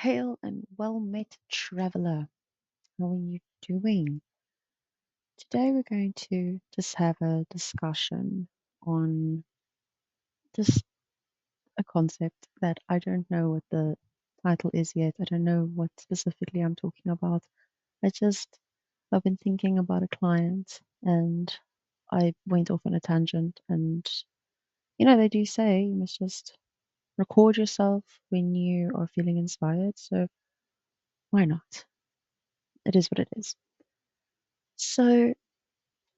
Hail and well met, traveler. How are you doing? Today we're going to just have a discussion on just a concept that I don't know what the title is yet. I don't know what specifically I'm talking about. I've been thinking about a client and I went off on a tangent. And, they do say you must just record yourself when you are feeling inspired. So why not? It is what it is. So,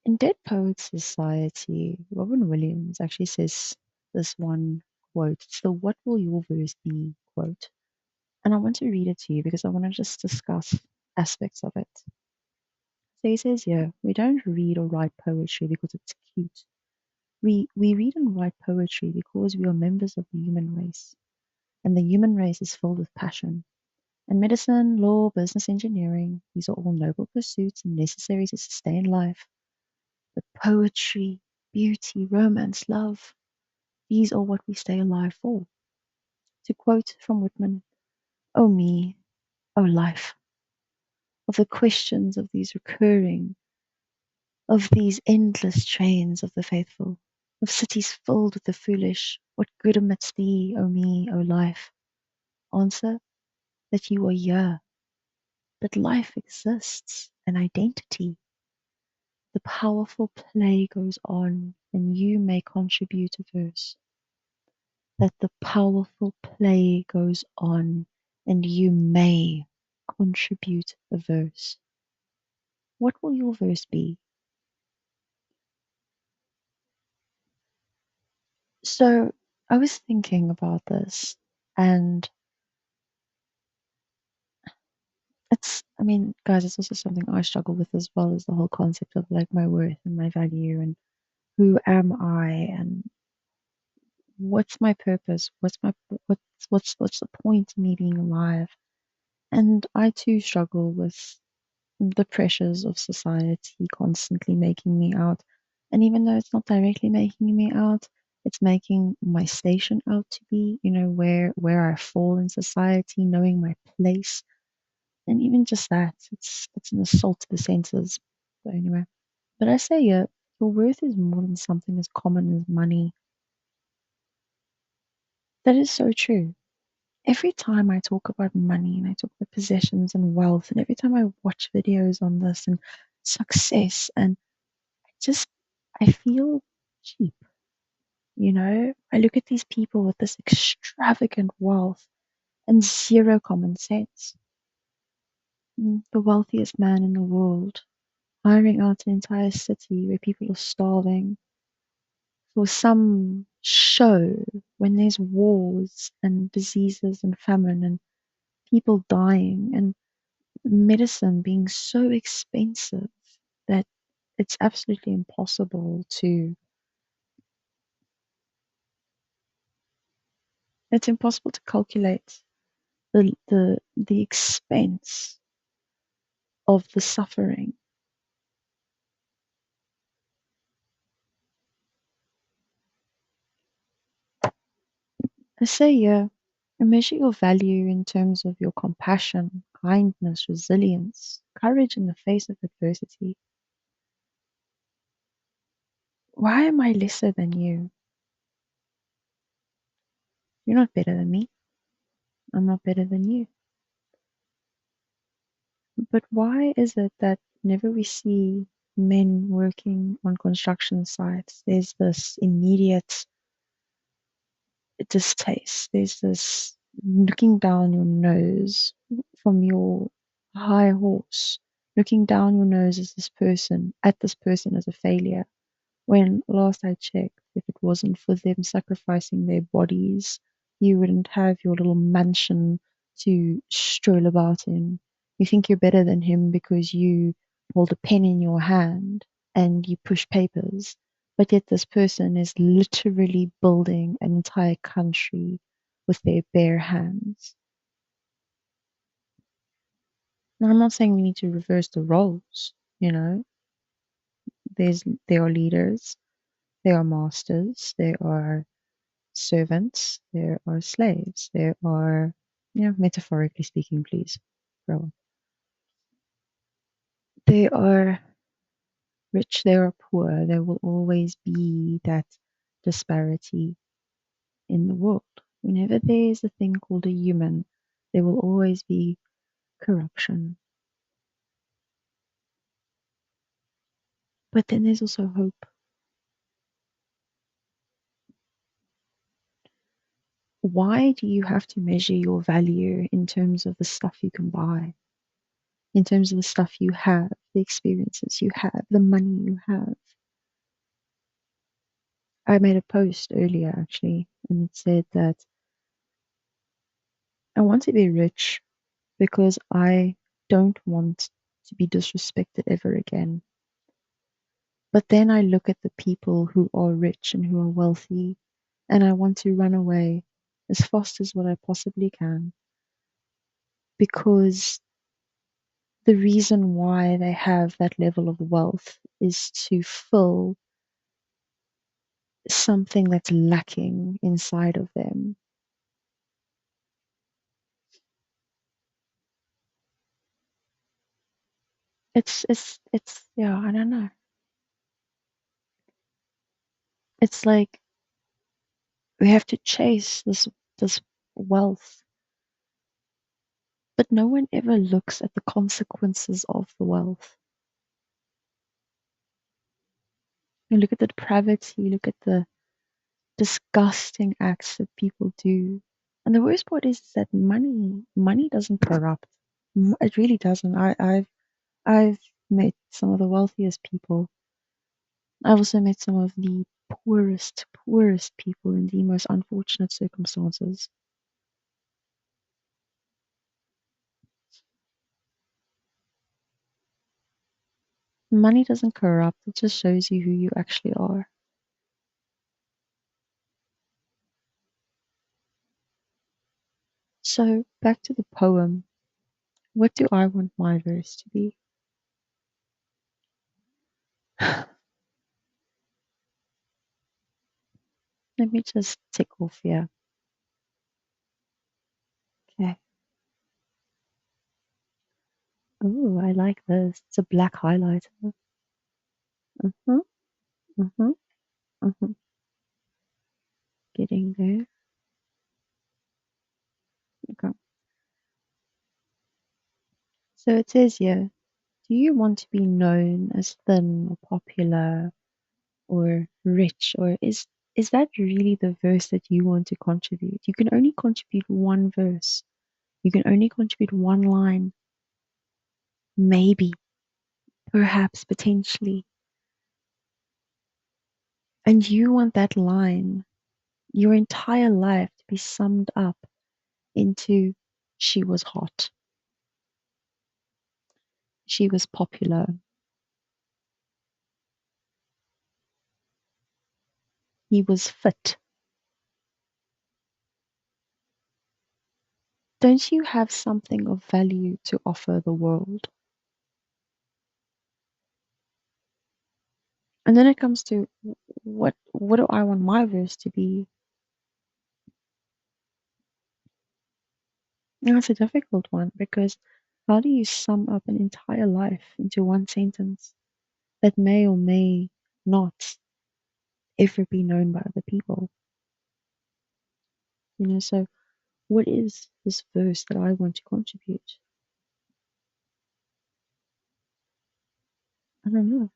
in Dead Poets Society, Robin Williams actually says this one quote. It's the "What will your verse be" quote. And I want to read it to you because I want to just discuss aspects of it. So he says here, we don't read or write poetry because it's cute. We read and write poetry because we are members of the human race. And the human race is filled with passion. And medicine, law, business, engineering, these are all noble pursuits and necessary to sustain life. But poetry, beauty, romance, love, these are what we stay alive for. To quote from Whitman, "Oh me, oh life, of the questions of these recurring, of these endless trains of the faithful, of cities filled with the foolish, what good amidst thee, oh me, oh life? Answer, that you are here, that life exists, an identity. The powerful play goes on, and you may contribute a verse. That the powerful play goes on, and you may contribute a verse. What will your verse be? So I was thinking about this, and guys, it's also something I struggle with as well as the whole concept of like my worth and my value and who am I and what's my purpose? What's the point of me being alive? And I too struggle with the pressures of society constantly making me out. And even though it's not directly making me out, it's making my station out to be, where I fall in society, knowing my place. And even just that, it's an assault to the senses. But anyway. But I say your worth is more than something as common as money. That is so true. Every time I talk about money and I talk about possessions and wealth, and every time I watch videos on this and success, and just I feel cheap, I look at these people with this extravagant wealth and zero common sense. The wealthiest man in the world hiring out an entire city where people are starving for some show when there's wars and diseases and famine and people dying and medicine being so expensive that it's absolutely impossible to calculate the expense of the suffering. I say yeah, measure your value in terms of your compassion, kindness, resilience, courage in the face of adversity. Why am I lesser than you? You're not better than me. I'm not better than you. But why is it that whenever we see men working on construction sites, there's this immediate distaste? There's this looking down your nose from your high horse, looking down your nose at this person as a failure. When last I checked, if it wasn't for them sacrificing their bodies, you wouldn't have your little mansion to stroll about in. You think you're better than him because you hold a pen in your hand and you push papers, but yet this person is literally building an entire country with their bare hands. Now, I'm not saying we need to reverse the roles, you know. There are leaders, there are masters, there are servants, there are slaves, there are Metaphorically speaking, please, bro. They are rich, they are poor. There will always be that disparity in the world. Whenever there is a thing called a human, there will always be corruption. But then there's also hope. Why do you have to measure your value in terms of the stuff you can buy, in terms of the stuff you have, the experiences you have, the money you have? I made a post earlier actually, and it said that I want to be rich because I don't want to be disrespected ever again. But then I look at the people who are rich and who are wealthy, and I want to run away as fast as what I possibly can because the reason why they have that level of wealth is to fill something that's lacking inside of them. It's yeah, I don't know. It's like we have to chase this wealth, but no one ever looks at the consequences of the wealth. You look at the depravity, you look at the disgusting acts that people do. And the worst part is that money doesn't corrupt. It really doesn't. I've met some of the wealthiest people. I've also met some of the poorest people in the most unfortunate circumstances. Money doesn't corrupt, it just shows you who you actually are. So back to the poem. What do I want my verse to be? Let me just tick off here. Okay. Oh, I like this. It's a black highlighter. Uh-huh, uh-huh, uh-huh. Getting there. Okay. So it says here, do you want to be known as thin or popular or rich, or is that really the verse that you want to contribute? You can only contribute one verse. You can only contribute one line. Maybe, perhaps, potentially. And you want that line, your entire life, to be summed up into she was hot, she was popular, he was fit. Don't you have something of value to offer the world? And then it comes to what do I want my verse to be? And that's a difficult one because how do you sum up an entire life into one sentence that may or may not ever be known by other people? So what is this verse that I want to contribute? I don't know.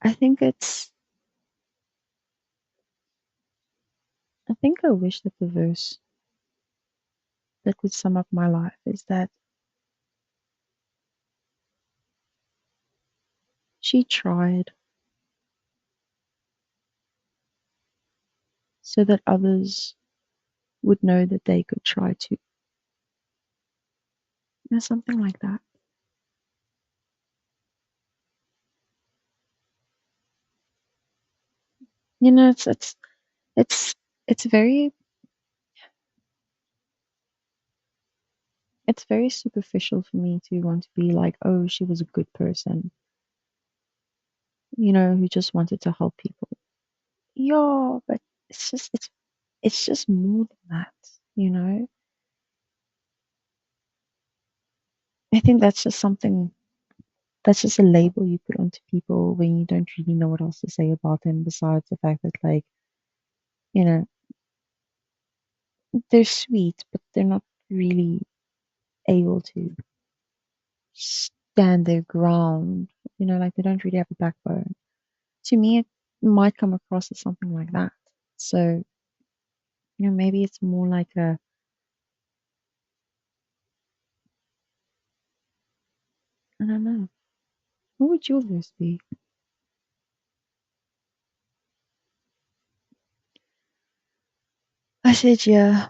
I think it's I think I wish that the verse that would sum up my life is that she tried so that others would know that they could try too. Something like that. It's it's very it's very superficial for me to want to be like, oh, she was a good person, who just wanted to help people. Yeah, but it's just it's just more than that, you know? I think that's just something, that's just a label you put onto people when you don't really know what else to say about them besides the fact that, like, you know, they're sweet, but they're not really able to stand their ground, like they don't really have a backbone. To me, it might come across as something like that. So, maybe it's more like I don't know. What would your verse be? I said, yeah,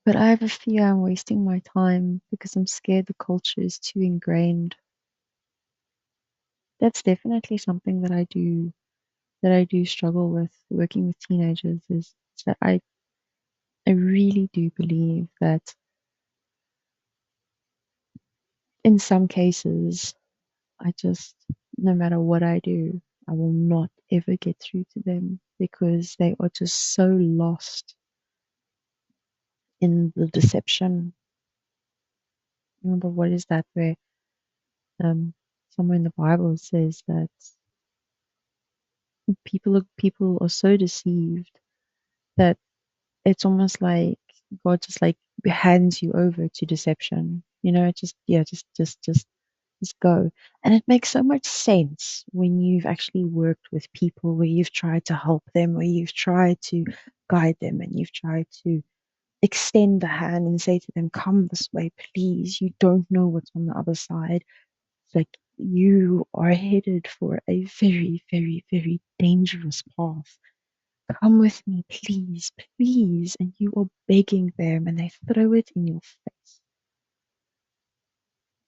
but I have a fear I'm wasting my time because I'm scared the culture is too ingrained. That's definitely something that I do struggle with working with teenagers is that I really do believe that in some cases I just, no matter what I do, I will not ever get through to them because they are just so lost in the deception. Remember, what is that where um, somewhere in the Bible says that people are so deceived that it's almost like God just like hands you over to deception. Just yeah, just go. And it makes so much sense when you've actually worked with people where you've tried to help them, where you've tried to guide them, and you've tried to extend the hand and say to them, come this way, please. You don't know what's on the other side. Like you are headed for a very, very, very dangerous path. Come with me, please, please. And you are begging them and they throw it in your face.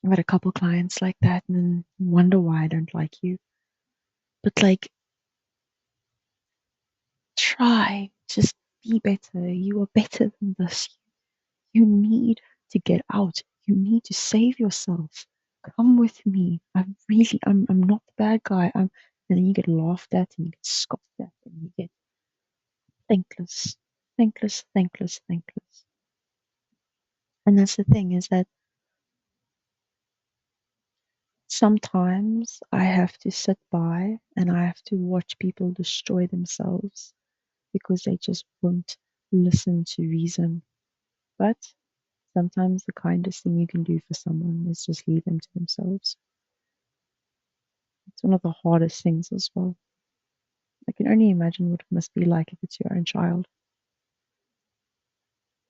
I've had a couple clients like that and then wonder why I don't like you. But like, try, just be better. You are better than this. You need to get out. You need to save yourself. Come with me. I'm not the bad guy. And then you get laughed at and you get scoffed at and you get thankless, thankless, thankless, thankless. And that's the thing is that sometimes I have to sit by and I have to watch people destroy themselves because they just won't listen to reason. But sometimes the kindest thing you can do for someone is just leave them to themselves. It's one of the hardest things as well. I can only imagine what it must be like if it's your own child.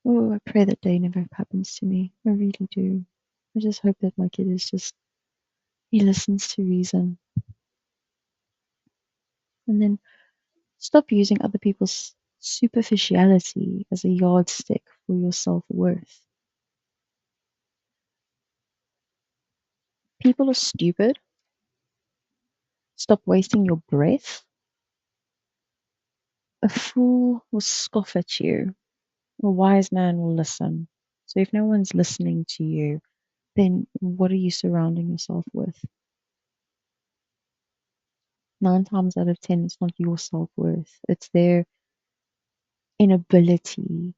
Oh, I pray that day never happens to me. I really do. I just hope that my kid is just, he listens to reason. And then stop using other people's superficiality as a yardstick for your self worth. People are stupid. Stop wasting your breath. A fool will scoff at you. A wise man will listen. So if no one's listening to you, then what are you surrounding yourself with? 9 times out of 10, it's not your self worth. It's their inability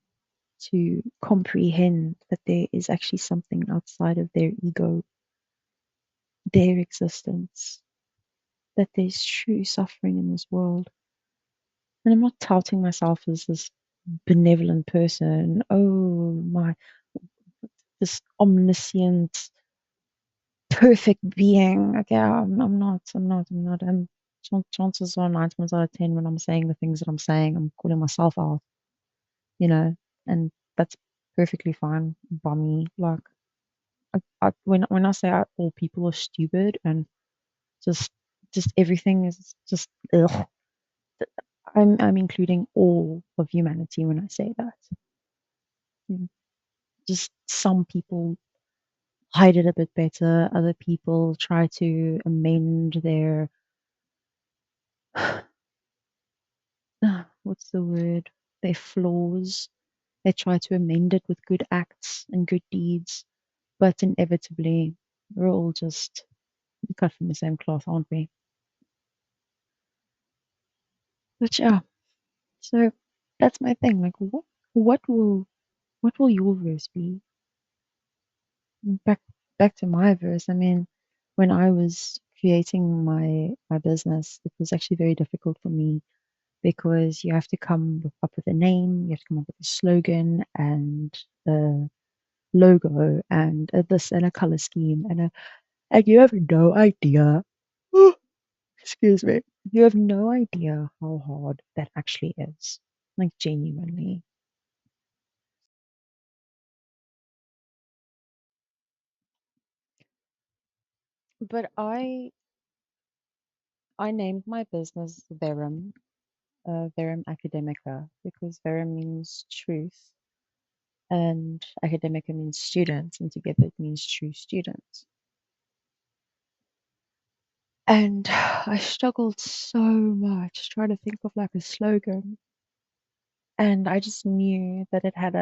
to comprehend that there is actually something outside of their ego, their existence, that there's true suffering in this world. And I'm not touting myself as this benevolent person. Oh my, this omniscient, perfect being. Okay, I'm not. I'm not. I'm not. Chances are 9 times out of 10 when I'm saying the things that I'm saying, I'm calling myself out, you know, and that's perfectly fine by me. Like, when I say all people are stupid and just just everything is just ugh, I'm including all of humanity when I say that. Mm. Just some people hide it a bit better. Other people try to amend their what's the word? Their flaws. They try to amend it with good acts and good deeds, but inevitably we're all just cut from the same cloth, aren't we? But yeah, so that's my thing. Like, what What will your verse be? Back back to my verse. I mean, when I was creating my business, it was actually very difficult for me because you have to up with a name, you have to come up with a slogan and a logo and this and a color scheme and you have no idea. Excuse me. You have no idea how hard that actually is. Like genuinely. But I named my business Verum, Verum Academica, because Verum means truth and Academica means student, and together it means true student. And I struggled so much trying to think of like a slogan, and I just knew that it had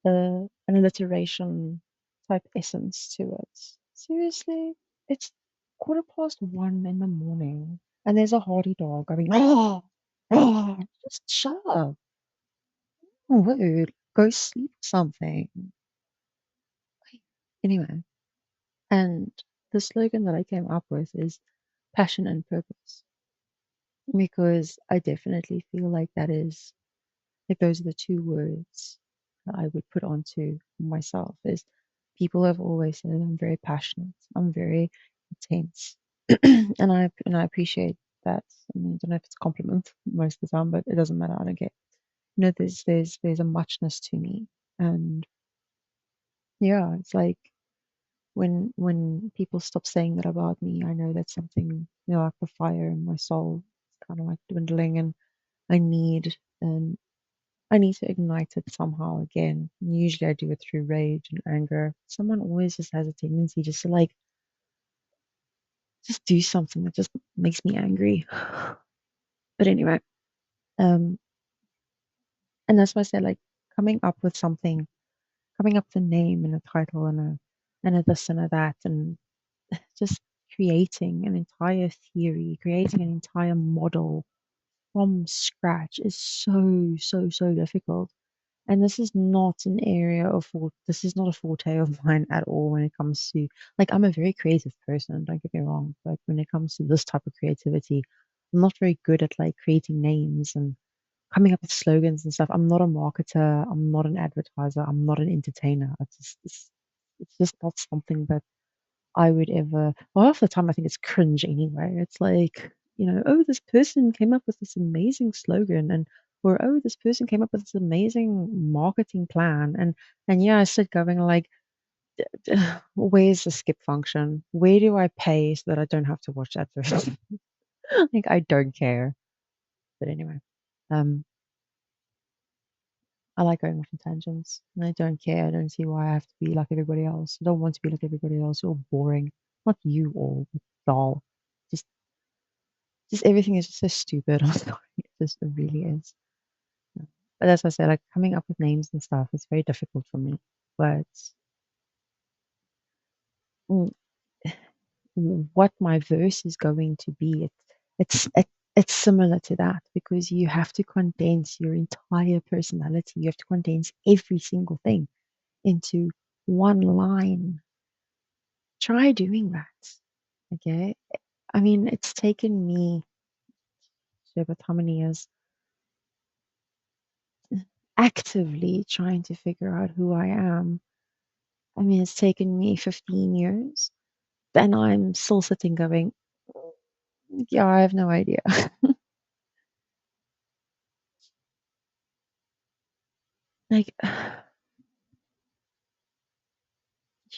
an alliteration type essence to it. Seriously, it's 1:15 in the morning, and there's a hardy dog going, "Roar, roar." Just shut up. Rude. Go sleep or something. Anyway, and the slogan that I came up with is passion and purpose, because I definitely feel like that is like those are the two words that I would put onto myself. Is people have always said I'm very passionate, I'm very intense, and I appreciate that. I mean, I don't know if it's a compliment most of the time, but it doesn't matter. I don't care. You know, there's a muchness to me, and yeah, it's like when people stop saying that about me, I know that's something, like the fire in my soul is kind of like dwindling, and I need and I need to ignite it somehow again. Usually I do it through rage and anger. Someone always just has a tendency just to like just do something that just makes me angry. But anyway, um, and that's why I said like coming up with something, coming up with a name and a title and a this and a that, and just creating an entire theory, creating an entire model from scratch is so difficult. And this is not an area of this is not a forte of mine at all when it comes to like I'm a very creative person, don't get me wrong, but when it comes to this type of creativity, I'm not very good at like creating names and coming up with slogans and stuff. I'm not a marketer, I'm not an advertiser, I'm not an entertainer. It's just not something that I would ever. Well, half the time I think it's cringe anyway. It's like, oh, this person came up with this amazing slogan or oh, this person came up with this amazing marketing plan and yeah, I sit going like, where's the skip function? Where do I pay so that I don't have to watch that first? Like I don't care. But anyway, um, I like going off on tangents and I don't care. I don't see why I have to be like everybody else. I don't want to be like everybody else. You're boring. Not you all, doll. Just Just everything is just so stupid. I'm sorry. It really is. Yeah. But as I said, like coming up with names and stuff is very difficult for me. But mm, what my verse is going to be, it's it, it's similar to that because you have to condense your entire personality. You have to condense every single thing into one line. Try doing that. Okay. I mean, it's taken me, about how many years actively trying to figure out who I am. I mean, it's taken me 15 years, and I'm still sitting going, yeah, I have no idea. Like,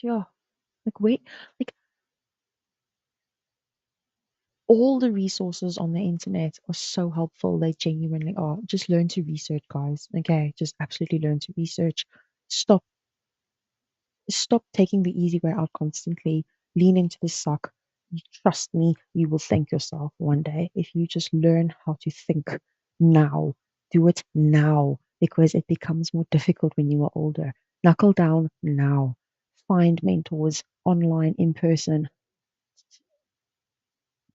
yeah, like, wait, like, all the resources on the internet are so helpful. They genuinely are. Just learn to research, guys. Okay, just absolutely learn to research. Stop Stop taking the easy way out constantly. Lean into the suck. Trust me, you will thank yourself one day if you just learn how to think now. Do it now because it becomes more difficult when you are older. Knuckle down now. Find mentors online, in person.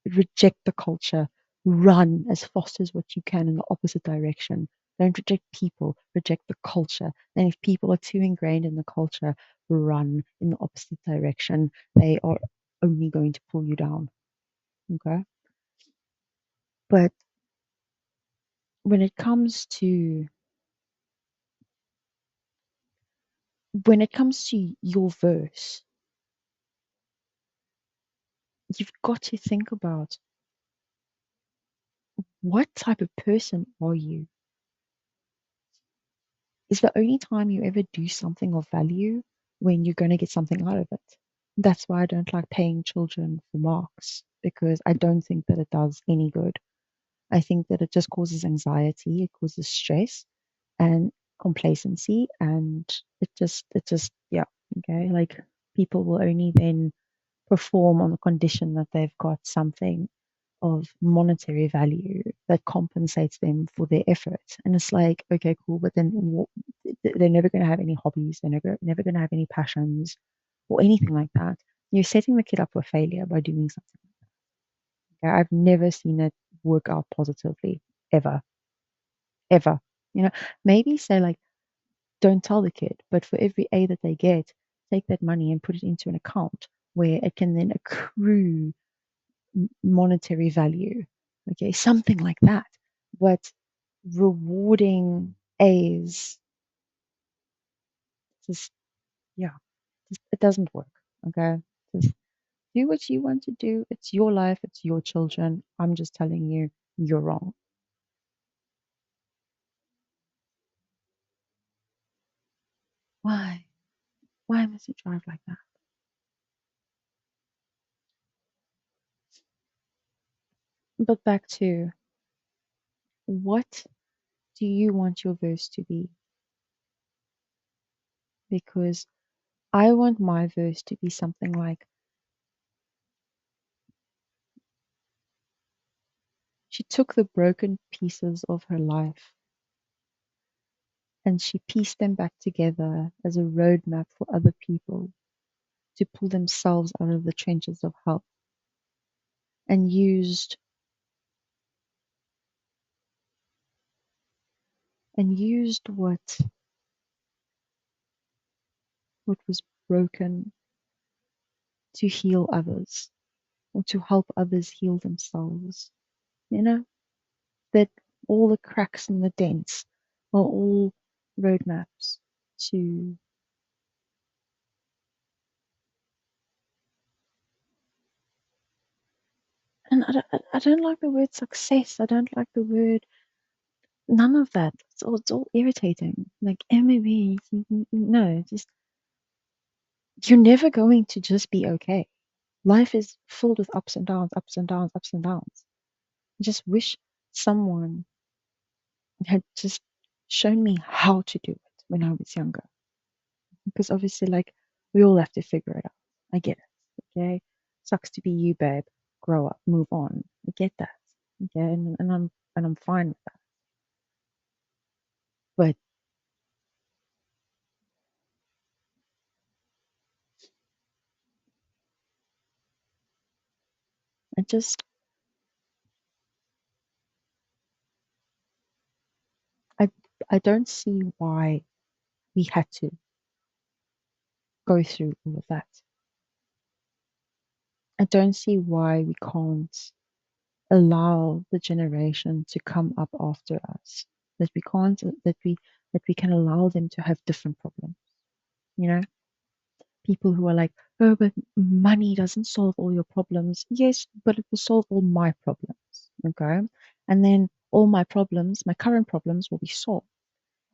Reject the culture. Run as fast as what you can in the opposite direction. Don't reject people, reject the culture. And if people are too ingrained in the culture, run in the opposite direction. They are only going to pull you down. Okay. But when it comes to your verse, you've got to think about what type of person are you? Is the only time you ever do something of value when you're going to get something out of it. That's why I don't like paying children for marks because I don't think that it does any good. I think that it just causes anxiety, it causes stress and complacency, and yeah, okay. Like people will only then perform on the condition that they've got something of monetary value that compensates them for their effort. And it's like, okay, cool, but then they're never going to have any hobbies, they're never going to have any passions or anything like that. You're setting the kid up for failure by doing something. Okay? I've never seen it work out positively, ever, ever. You know, maybe say like, don't tell the kid, but for every A that they get, take that money and put it into an account where it can then accrue monetary value. Okay, something like that. But rewarding A's just, yeah, it doesn't work. Okay, just do what you want to do. It's your life, it's your children. I'm just telling you, you're wrong. Why? Why must you drive like that? But back to, what do you want your verse to be? Because I want my verse to be something like, she took the broken pieces of her life and she pieced them back together as a roadmap for other people to pull themselves out of the trenches of hell, and used what was broken to heal others or to help others heal themselves. You know, that all the cracks and the dents are all roadmaps to, and I don't like the word success. I don't like the word, none of that. It's all irritating. Like maybe no, just, you're never going to just be okay. Life is filled with ups and downs, ups and downs, ups and downs. I just wish someone had just shown me how to do it when I was younger. Because obviously, like, we all have to figure it out. I get it. Okay. Sucks to be you, babe. Grow up, move on. I get that. Okay. And I'm fine with that. But I just I I don't see why we had to go through all of that. I don't see why we can't allow the generation to come up after us. That we can't that we can allow them to have different problems. You know, people who are like, oh, but money doesn't solve all your problems. Yes, but it will solve all my problems. Okay. And then all my problems, my current problems will be solved.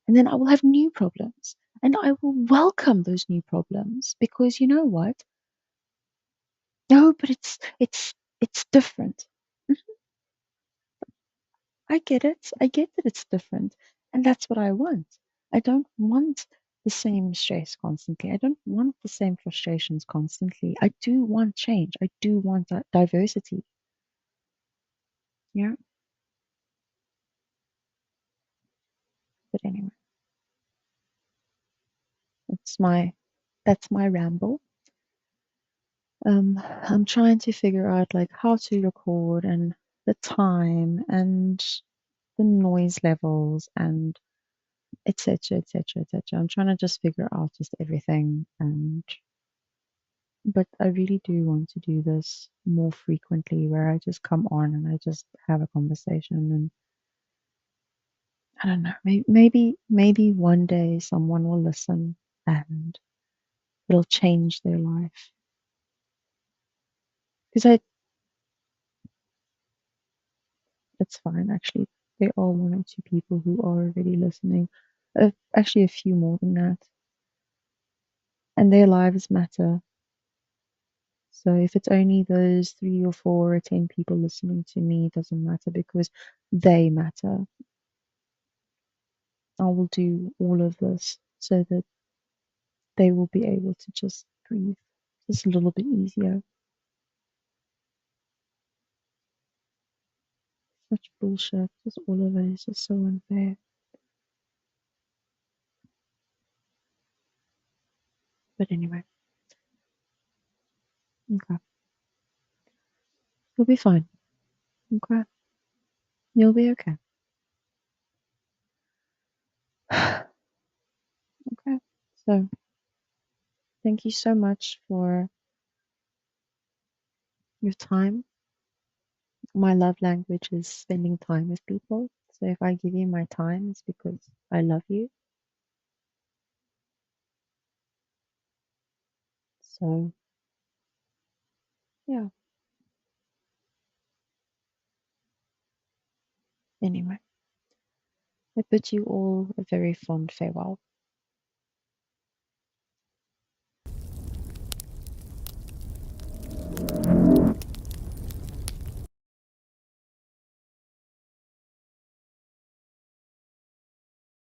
And then I will have new problems. And I will welcome those new problems because you know what? No, but it's different. I get it. I get that it's different. And that's what I want. I don't want the same stress constantly. I don't want the same frustrations constantly. I do want change. I do want that diversity. Yeah. But anyway, that's my ramble. I'm trying to figure out like how to record and the time and the noise levels and etc. etc. etc. I'm trying to just figure out just everything, and but I really do want to do this more frequently, where I just come on and I just have a conversation, and I don't know, maybe one day someone will listen and it'll change their life. Because it's fine actually. There are one or two people who are already listening. Actually, a few more than that, and their lives matter. So if it's only those 3 or 4 or 10 people listening to me, it doesn't matter because they matter. I will do all of this so that they will be able to just breathe just a little bit easier. Such bullshit. Just all of it is just so unfair. But anyway, okay. You'll be fine. Okay. You'll be okay. Okay. So thank you so much for your time. My love language is spending time with people. So if I give you my time, it's because I love you. So yeah. Anyway, I bid you all a very fond farewell.